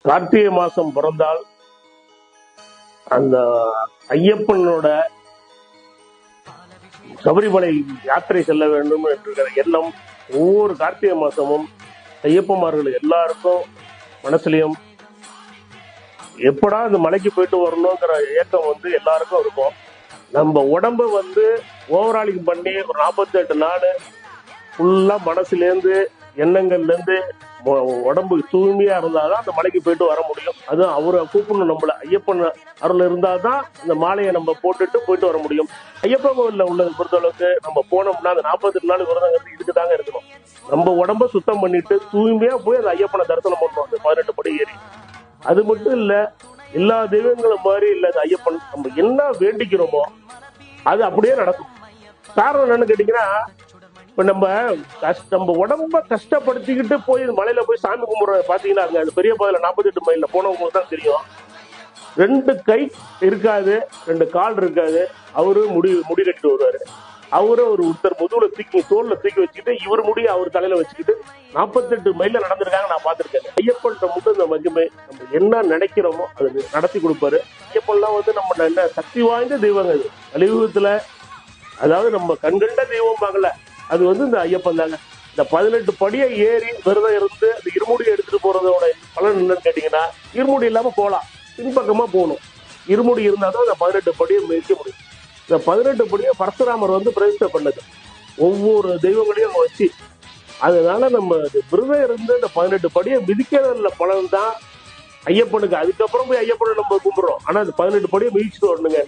கார்த்திகை மாசம் பிறந்தால் அந்த ஐயப்பனோட சபரிமலை யாத்திரை செல்ல வேண்டும் என்ற எண்ணம் ஒவ்வொரு கார்த்திகை மாசமும் ஐயப்பமார்கள் எல்லாருக்கும் மனசுலயும் எப்படா இந்த மலைக்கு போயிட்டு வரணுங்கிற ஏக்கம் எல்லாருக்கும் இருக்கும். நம்ம உடம்ப ஓவராலிங் பண்ணி ஒரு 48 நாள் ஃபுல்லா மனசுலேருந்து எண்ணங்கள்ல இருந்து உடம்பு தூய்மையா இருந்தாதான் அந்த மலைக்கு போயிட்டு வர முடியும். அதுவும் அவரை கூப்பிடணும், நம்மள ஐயப்பன் அருள் இருந்தாதான் இந்த மாலையை நம்ம போட்டுட்டு போயிட்டு வர முடியும். ஐயப்பன் கோவில்ல உள்ளது பொறுத்தளவுக்கு நம்ம போனோம்னா அந்த 48 நாள் விரதங்கிறது இதுக்குதாங்க இருக்கணும். நம்ம உடம்ப சுத்தம் பண்ணிட்டு தூய்மையா போய் அந்த ஐயப்பனை தரிசனம் பண்ணுவோம் அந்த 18 படி ஏறி. அது மட்டும் இல்ல, எல்லா தெய்வங்களும் மாதிரி இல்ல, ஐயப்பன் நம்ம என்ன வேண்டிக்கிறோமோ அது அப்படியே நடக்கும். காரணம் என்னன்னு கேட்டீங்கன்னா, இப்ப நம்ம உடம்ப கஷ்டப்படுத்திக்கிட்டு போய் மலையில போய் சாமி கும்பிடுற பாத்தீங்கன்னா அந்த பெரிய பாதையில 48 மைல்ல போனவங்களுக்கு தான் தெரியும். 2 கை இருக்காது, 2 கால் இருக்காது. அவரு முடி கட்டிட்டு வருவாரு. அவரு ஒருத்தர் முதுகுல தோல்ல தூக்கி வச்சுக்கிட்டு இவர் முடிய அவர் தலையில வச்சுக்கிட்டு 48 மைல்ல நடந்திருக்காங்க, நான் பாத்திருக்கேன். ஐயப்பன் மட்டும் இந்த மகிமை நம்ம என்ன நினைக்கிறோமோ அது நடத்தி கொடுப்பாரு. ஐயப்பன்லாம் நம்ம என்ன சக்தி வாய்ந்த தெய்வங்க. அது கலியுகத்துல, அதாவது நம்ம கண்கண்ட தெய்வம் பார்க்கல, அது இந்த ஐயப்பன் தாங்க. இந்த 18 படியை ஏறி விரதம் இருந்து அந்த இருமுடியை எடுத்துட்டு போறதோட பலன் என்னன்னு கேட்டீங்கன்னா, இருமுடி இல்லாம போகலாம், பின்பக்கமா போகணும். இருமுடி இருந்தாதான் அந்த 18 படியை மிதிக்க முடியும். இந்த 18 படியை பரசுராமர் பிரதிஷ்டை பண்ணது ஒவ்வொரு தெய்வங்களையும் வச்சு. அதனால நம்ம விரதம் இருந்து இந்த 18 படியை மிதிக்கிறதுல பலன் தான் ஐயப்பனுக்கு. அதுக்கப்புறம் போய் ஐயப்பனை நம்ம கும்பிடுறோம். ஆனா இந்த 18 படியை மிதிச்சுட்டு வரணுங்க.